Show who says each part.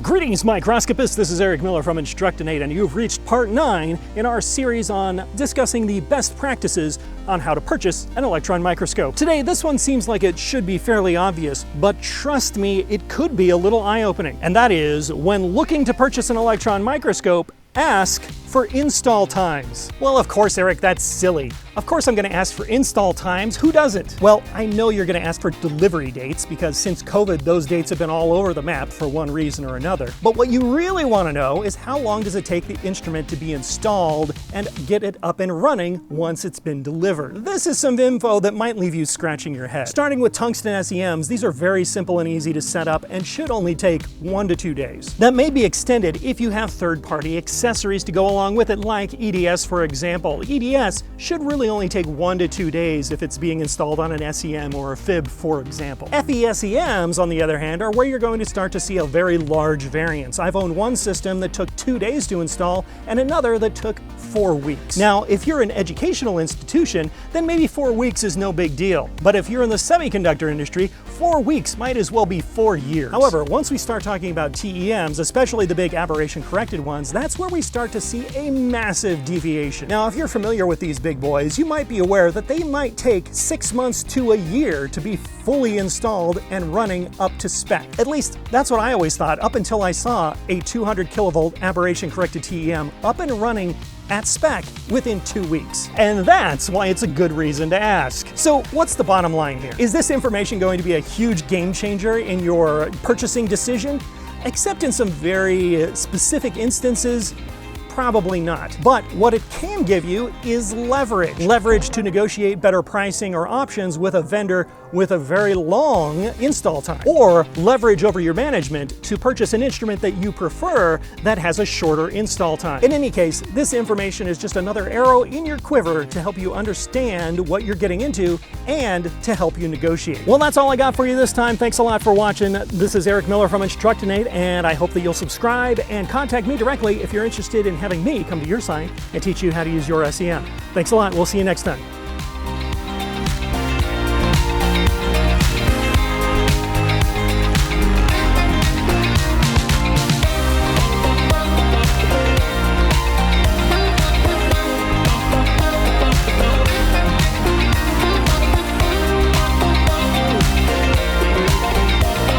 Speaker 1: Greetings, microscopists. This is Eric Miller from Instructinate, and you've reached part 9 in our series on discussing the best practices on how to purchase an electron microscope. Today, this one seems like it should be fairly obvious, but trust me, it could be a little eye-opening. And that is, when looking to purchase an electron microscope, ask for install times. Well, of course, Eric, that's silly. Of course I'm going to ask for install times. Who doesn't? Well, I know you're going to ask for delivery dates because since COVID, those dates have been all over the map for one reason or another. But what you really want to know is how long does it take the instrument to be installed and get it up and running once it's been delivered. This is some info that might leave you scratching your head. Starting with tungsten SEMs, these are very simple and easy to set up and should only take 1 to 2 days. That may be extended if you have third-party accessories to go along with it, like EDS, for example. EDS should really only take 1 to 2 days if it's being installed on an SEM or a FIB, for example. FE-SEMs, on the other hand, are where you're going to start to see a very large variance. I've owned one system that took 2 days to install and another that took 4 weeks. Now, if you're an educational institution, then maybe 4 weeks is no big deal. But if you're in the semiconductor industry, 4 weeks might as well be 4 years. However, once we start talking about TEMs, especially the big aberration-corrected ones, that's where we start to see a massive deviation. Now, if you're familiar with these big boys, you might be aware that they might take 6 months to a year to be fully installed and running up to spec. At least, that's what I always thought, up until I saw a 200 kilovolt aberration-corrected TEM up and running at spec within 2 weeks. And that's why it's a good reason to ask. So what's the bottom line here? Is this information going to be a huge game changer in your purchasing decision? Except in some very specific instances, probably not. But what it can give you is leverage. Leverage to negotiate better pricing or options with a vendor with a very long install time. Or leverage over your management to purchase an instrument that you prefer that has a shorter install time. In any case, this information is just another arrow in your quiver to help you understand what you're getting into and to help you negotiate. Well, that's all I got for you this time. Thanks a lot for watching. This is Eric Miller from Instructinate, and I hope that you'll subscribe and contact me directly if you're interested in having me come to your site and teach you how to use your SEM. Thanks a lot. We'll see you next time.